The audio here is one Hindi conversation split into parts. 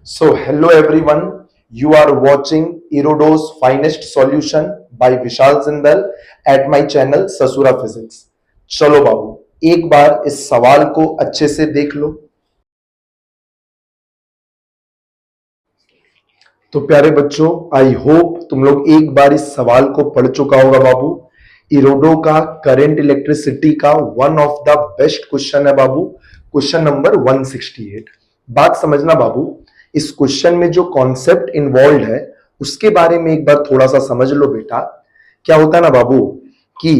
So, hello everyone. You are watching Erodo's Finest Solution by Vishal Zindal at my channel ससुरा फिजिक्स। चलो बाबू एक बार इस सवाल को अच्छे से देख लो। तो प्यारे बच्चों, आई होप तुम लोग एक बार इस सवाल को पढ़ चुका होगा बाबू। इरोडो का करंट इलेक्ट्रिसिटी का one of the best question है बाबू, क्वेश्चन नंबर 168। बात समझना बाबू, इस क्वेश्चन में जो कॉन्सेप्ट इन्वॉल्व है उसके बारे में एक बार थोड़ा सा समझ लो बेटा। क्या होता है ना बाबू कि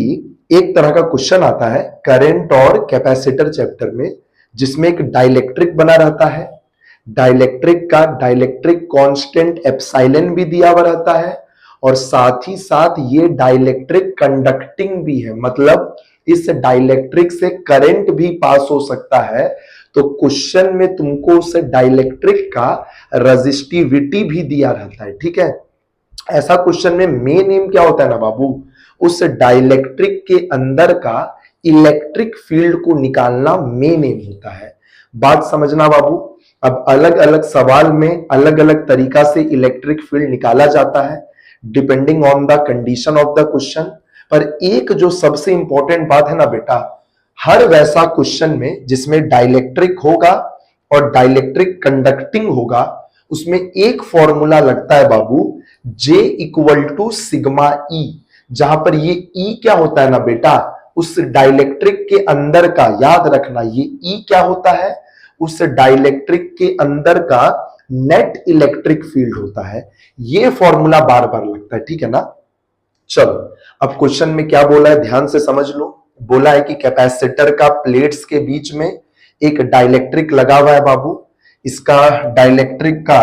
एक तरह का क्वेश्चन आता है करंट और कैपेसिटर चैप्टर में, जिसमें एक डाइलेक्ट्रिक बना रहता है। डाइलेक्ट्रिक का डाइलेक्ट्रिक कांस्टेंट एप्सिलॉन भी दिया हुआ रहता है और साथ ही साथ ये डाइलेक्ट्रिक कंडक्टिंग भी है, मतलब इस डाइलेक्ट्रिक से करंट भी पास हो सकता है। तो क्वेश्चन में तुमको उस डाइलेक्ट्रिक का रेजिस्टिविटी भी दिया रहता है, ठीक है। ऐसा क्वेश्चन में मेन एम क्या होता है ना बाबू, उस डाइलेक्ट्रिक के अंदर का इलेक्ट्रिक फील्ड को निकालना मेन एम होता है। बात समझना बाबू, अब अलग अलग सवाल में अलग अलग तरीका से इलेक्ट्रिक फील्ड निकाला जाता है depending on the condition of the question. पर एक जो सबसे इंपॉर्टेंट बात है ना बेटा, हर वैसा क्वेश्चन में जिसमें डाइलेक्ट्रिक होगा और डाइलेक्ट्रिक कंडक्टिंग होगा, उसमें एक फॉर्मूला लगता है बाबू, J equal to sigma E. जहां पर ये ई क्या होता है ना बेटा, उस डाइलेक्ट्रिक के अंदर का, याद रखना ये ई क्या होता है, उस डाइलेक्ट्रिक के अंदर का नेट इलेक्ट्रिक फील्ड होता है। ये फॉर्मूला बार बार लगता है, ठीक है ना। चलो अब क्वेश्चन में क्या बोला है ध्यान से समझ लो। बोला है कि कैपेसिटर का प्लेट्स के बीच में एक डाइलेक्ट्रिक लगा हुआ है बाबू। इसका डाइलेक्ट्रिक का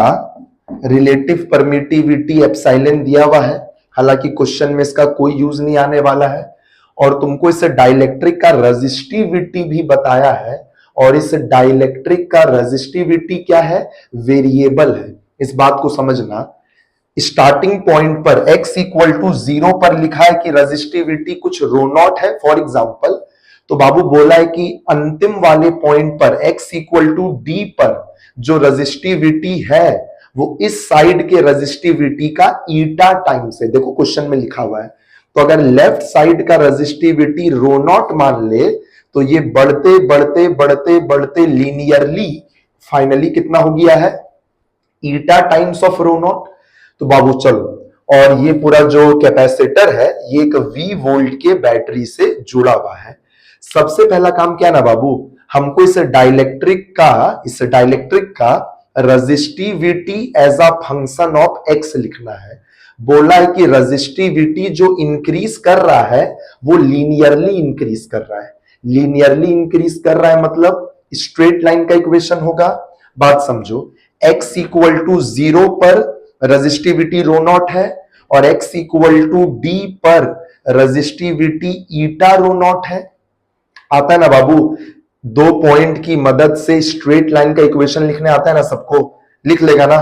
रिलेटिव परमिटिविटी एप्सिलॉन दिया हुआ है, हालांकि क्वेश्चन में इसका कोई यूज नहीं आने वाला है। और तुमको इस डाइलेक्ट्रिक का रेजिस्टिविटी भी बताया है, और इस डाइलेक्ट्रिक का रेजिस्टिविटी क्या है, वेरिएबल है। इस बात को समझना, स्टार्टिंग पॉइंट पर x इक्वल टू 0 पर लिखा है कि रेजिस्टिविटी कुछ रो नॉट है फॉर एग्जांपल। तो बाबू बोला है कि अंतिम वाले पॉइंट पर x इक्वल टू d पर जो रेजिस्टिविटी है वो इस साइड के रेजिस्टिविटी का ईटा टाइम्स है। देखो क्वेश्चन में लिखा हुआ है, तो अगर लेफ्ट साइड का रेजिस्टिविटी रो नॉट मान ले तो ये बढ़ते बढ़ते बढ़ते बढ़ते लीनियरली फाइनली कितना हो गया है, eta times of rho naught. तो बाबू चलो, और ये पूरा जो कैपेसिटर है ये एक V वोल्ट के बैटरी से जुड़ा हुआ है। सबसे पहला काम क्या ना बाबू, हमको इस डाइलेक्ट्रिक का resistivity as a function of x लिखना है। बोला है कि रेजिस्टिविटी जो इंक्रीज कर रहा है वो लीनियरली इंक्रीज कर रहा है। लीनियरली इंक्रीज कर रहा है मतलब स्ट्रेट लाइन का इक्वेशन होगा। बात समझो, x इक्वल टू 0 पर रेजिस्टिविटी रो नॉट है और x इक्वल टू d पर रेजिस्टिविटी ईटा रो नॉट है। आता है ना बाबू, दो पॉइंट की मदद से स्ट्रेट लाइन का इक्वेशन लिखने आता है ना सबको, लिख लेगा ना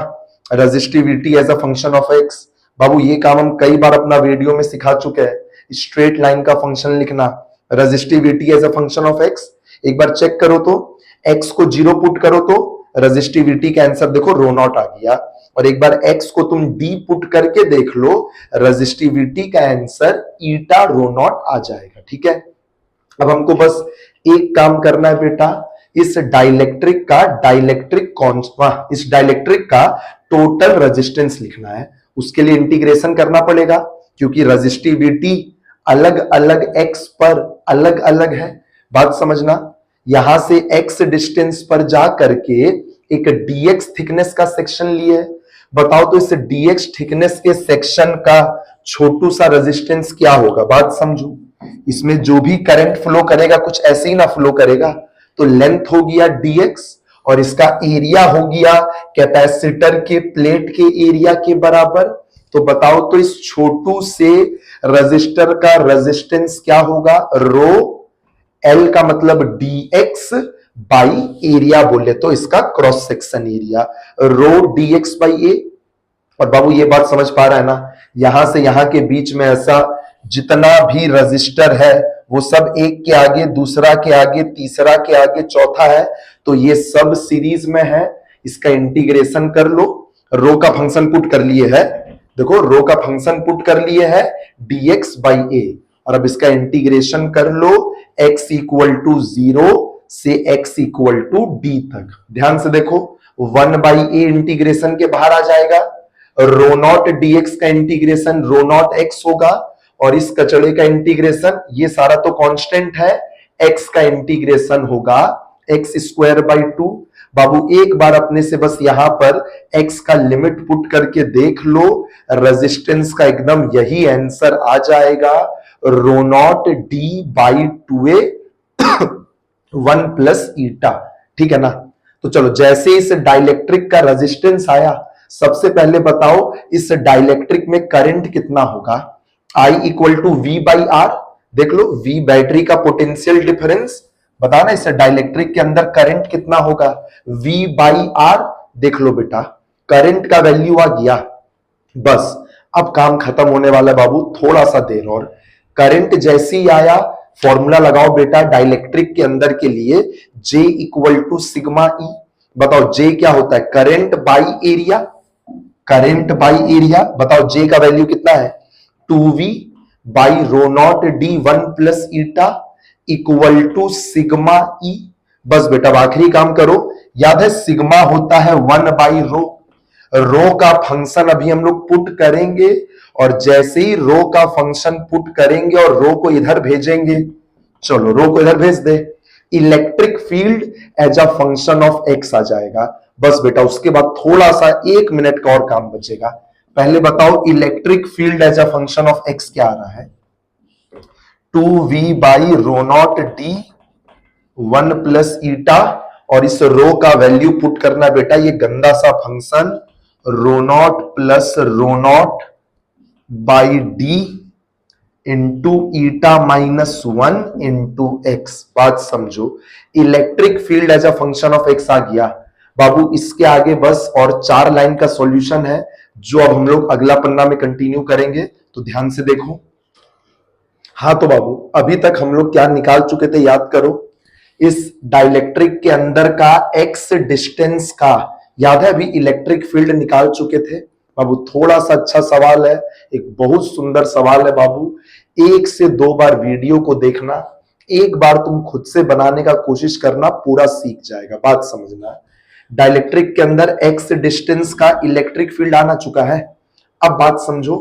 resistivity as a function of x। बाबू ये काम हम कई बार अपना वीडियो में सिखा चुके हैं, स्ट्रेट लाइन का फंक्शन लिखना, resistivity as a function of x। एक बार चेक करो तो x को 0 पुट करो तो रेजिस्टिविटी का आंसर देखो रो नॉट आ गया, और एक बार x को तुम d पुट करके देख लो, रेजिस्टिविटी का आंसर ईटा रो नॉट आ जाएगा, ठीक है। अब हमको बस एक काम करना है बेटा, इस डाइलेक्ट्रिक का टोटल रेजिस्टेंस लिखना है। उसके लिए इंटीग्रेशन करना पड़ेगा, क्योंकि रेजिस्टिविटी अलग अलग x पर अलग अलग है। बात समझना, यहां से x डिस्टेंस पर जा करके एक dx थिकनेस का सेक्शन लिए, बताओ तो इस dx थिकनेस के सेक्शन का छोटू सा रेजिस्टेंस क्या होगा। बात समझो, इसमें जो भी करंट फ्लो करेगा कुछ ऐसे ही ना फ्लो करेगा। तो लेंथ हो गया dx और इसका एरिया हो गया कैपेसिटर के प्लेट के एरिया के बराबर। तो बताओ तो इस छोटू से रेजिस्टर का रेजिस्टेंस क्या होगा, रो, L का मतलब dx बाई एरिया बोले तो इसका cross section area, rho dx by a। और बाबू ये बात समझ पा रहा है ना, यहां से यहां के बीच में ऐसा जितना भी रजिस्टर है वो सब एक के आगे दूसरा के आगे तीसरा के आगे चौथा है, तो ये सब सीरीज में है। इसका इंटीग्रेशन कर लो, रो का फंक्शन पुट कर लिए है, देखो रो का फंक्शन पुट कर लिए है dx बाई ए, और अब इसका इंटीग्रेशन कर लो x इक्वल टू 0 से x इक्वल टू डी तक। ध्यान से देखो 1 बाई ए इंटीग्रेशन के बाहर आ जाएगा, रो नॉट dx का इंटीग्रेशन रो नॉट x होगा, और इस कचड़े का इंटीग्रेशन, ये सारा तो कांस्टेंट है, x का इंटीग्रेशन होगा x स्क्वायर बाई 2। बाबू एक बार अपने से बस यहां पर x का लिमिट पुट करके देख लो, रेजिस्टेंस का एकदम यही आंसर आ जाएगा, rho not d by 2a 1 plus eta. ठीक है ना। तो चलो जैसे इस डाइलेक्ट्रिक का रेजिस्टेंस आया, सबसे पहले बताओ इस डाइलेक्ट्रिक में करंट कितना होगा। I equal to V by R, देख लो V बैटरी का पोटेंशियल डिफरेंस, बताना इस डाइलेक्ट्रिक के अंदर करंट कितना होगा, V बाई आर। देख लो बेटा करंट का वैल्यू आ गया, बस अब काम खत्म होने वाला है बाबू, थोड़ा सा देर और। करंट जैसे ही आया फॉर्मूला लगाओ बेटा डाइलेक्ट्रिक के अंदर के लिए, J equal to sigma E. बताओ J क्या होता है, current by area, current by area. बताओ J का वैल्यू कितना है, 2v by rho not D 1 plus eta equal to sigma E. बस बेटा आखिरी काम करो, याद है सिग्मा होता है 1 बाई रो, रो का फंक्शन अभी हम लोग पुट करेंगे, और जैसे ही रो का फंक्शन पुट करेंगे और रो को इधर भेजेंगे, चलो रो को इधर भेज दे, electric field as a function of x आ जाएगा। बस बेटा उसके बाद थोड़ा सा 1 मिनट का और काम बचेगा। पहले बताओ electric field as a function of X क्या आ रहा है, 2v by rho not D 1 plus eta, और इस रो का वैल्यू पुट करना बेटा ये गंदा सा function rho nought plus rho not by d into eta minus 1 into x. बात समझो, electric field as a function of x आ गया बाबू। इसके आगे बस और 4 लाइन का सॉल्यूशन है, जो अब हम लोग अगला पन्ना में कंटिन्यू करेंगे, तो ध्यान से देखो। हाँ तो बाबू अभी तक हम लोग क्या निकाल चुके थे, याद करो। इस डाइलेक्ट्रिक के अंदर का एक्स डिस्टेंस का, याद है अभी इलेक्ट्रिक फील्ड निकाल चुके थे बाबू। थोड़ा सा अच्छा सवाल है, एक बहुत सुंदर सवाल है बाबू। 1 से 2 बार वीडियो को देखना, एक बार तुम खुद से बनाने का कोशिश करना, पूरा सीख जाएगा। बात समझना, डाइलेक्ट्रिक के अंदर एक्स डिस्टेंस का इलेक्ट्रिक फील्ड आना चुका है। अब बात समझो,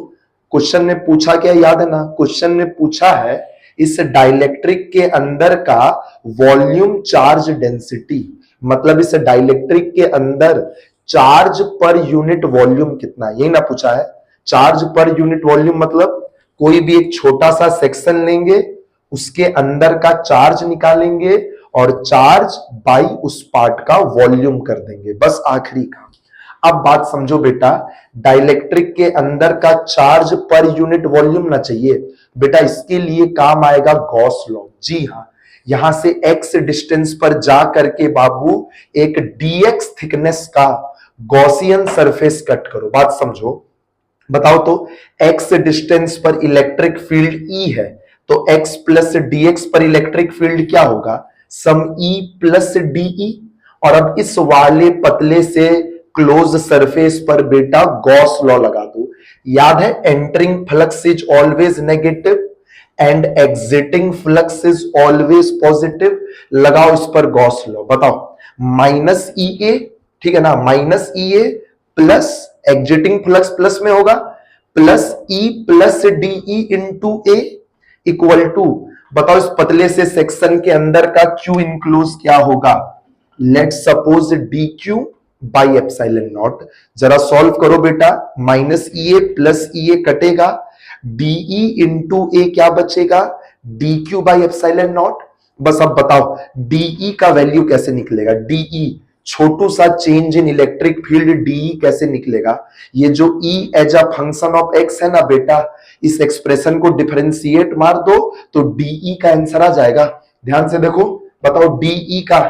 क्वेश्चन ने पूछा क्या, याद है ना, क्वेश्चन ने पूछा है इस डाइलेक्ट्रिक के अंदर का वॉल्यूम चार्ज डेंसिटी, मतलब इस डाइलेक्ट्रिक के अंदर चार्ज पर यूनिट वॉल्यूम कितना, यही ना पूछा है। चार्ज पर यूनिट वॉल्यूम मतलब कोई भी एक छोटा सा सेक्शन लेंगे, उसके अंदर का चार्ज निकालेंगे और चार्ज बाई उस पार्ट का वॉल्यूम कर देंगे, बस आखिरी काम। अब बात समझो बेटा, डाइलेक्ट्रिक के अंदर का चार्ज पर यूनिट वॉल्यूम ना चाहिए बेटा, इसके लिए काम आएगा गॉस लॉ। जी हाँ, यहां से x डिस्टेंस पर जा करके बाबू एक dx थिकनेस का गॉसियन सरफेस कट करो। बात समझो, बताओ तो x डिस्टेंस पर इलेक्ट्रिक फील्ड E है, तो x प्लस dx पर इलेक्ट्रिक फील्ड क्या होगा, सम E प्लस dE। और अब इस वाले पतले से क्लोज सरफेस पर बेटा गॉस लॉ लगा दो। याद है entering flux is always negative and exiting flux is always positive. लगाओ इस पर गॉस लॉ, बताओ माइनस ई ए, ठीक है ना, minus E A plus exiting flux plus में होगा plus E plus DE into A equal to, बताओ इस पतले से सेक्शन के अंदर का क्यू इनक्लोज क्या होगा, let's suppose D Q by epsilon not. जरा सॉल्व करो बेटा, माइनस ई ए प्लस ई ए कटेगा, डीई इंटू ए क्या बचेगा, D Q by epsilon not. बस अब बताओ डीई का वैल्यू कैसे निकलेगा, डीई छोटू सा change in electric field, d E कैसे निकलेगा। ये जो E as a function of x है ना बेटा, इस एक्सप्रेशन को डिफरेंशिएट मार दो तो डीई का आंसर आ जाएगा। ध्यान से देखो, बताओ डीई का,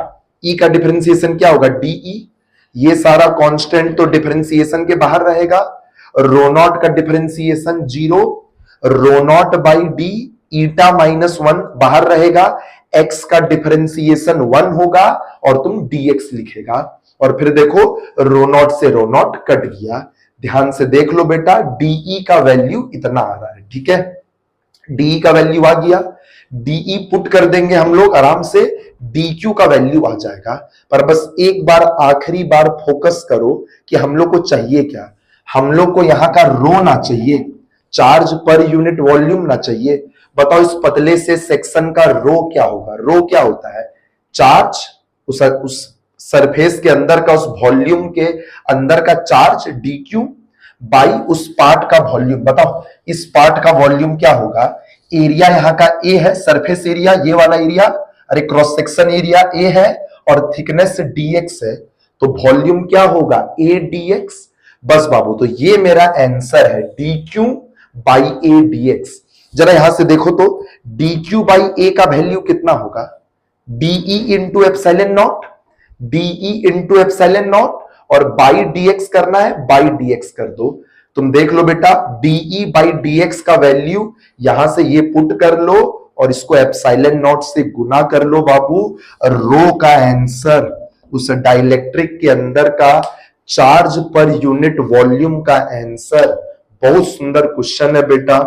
ई का डिफरेंशिएशन क्या होगा, डीई। ये सारा कांस्टेंट तो डिफरेंशिएशन के बाहर रहेगा, रो नॉट का differentiation 0, rho not by D eta minus 1 बाहर रहेगा, एक्स का डिफरेंशिएशन 1 होगा और तुम dx लिखेगा। और फिर देखो रो नॉट से रो नॉट कट गया। ध्यान से देख लो बेटा, डीई का वैल्यू इतना आ रहा है, ठीक है, डीई का वैल्यू आ गया, डीई पुट कर देंगे हम लोग आराम से, डीक्यू का वैल्यू आ जाएगा। पर बस एक बार आखिरी बार फोकस करो कि हम लोग को चाहिए क्या, हम लोग को यहां का रो ना चाहिए, चार्ज पर यूनिट वॉल्यूम ना चाहिए। बताओ इस पतले से सेक्शन का रो क्या होगा, रो क्या होता है, चार्ज, उस सरफेस के अंदर का, उस वॉल्यूम के अंदर का चार्ज डीक्यू बाई उस पार्ट का वॉल्यूम। बताओ इस पार्ट का वॉल्यूम क्या होगा, एरिया यहाँ का ए है, सरफेस एरिया ये वाला एरिया, अरे क्रॉस सेक्शन एरिया ए है और थिकनेस dx है, तो वॉल्यूम क्या होगा ए dx। बस बाबू, तो ये मेरा आंसर है dq बाई ए dx। जरा यहां से देखो तो dq बाई ए का वैल्यू कितना होगा, de into epsilon not, de into epsilon not, और बाई dx करना है, बाई dx कर दो। तुम देख लो बेटा, de बाई dx का वैल्यू यहां से ये पुट कर लो और इसको एप्सिलॉन नॉट से गुना कर लो बाबू। रो का आंसर उस डाइलेक्ट्रिक के अंदर का चार्ज पर यूनिट वॉल्यूम का आंसर। बहुत सुंदर क्वेश्चन है बेटा,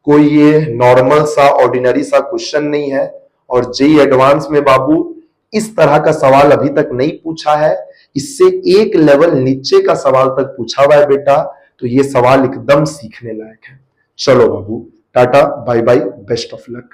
कोई ये नॉर्मल सा ऑर्डिनरी सा क्वेश्चन नहीं है। और जेई एडवांस में बाबू इस तरह का सवाल अभी तक नहीं पूछा है, इससे एक लेवल नीचे का सवाल तक पूछा हुआ है बेटा, तो ये सवाल एकदम सीखने लायक है। चलो बाबू, tata bye bye, best of luck.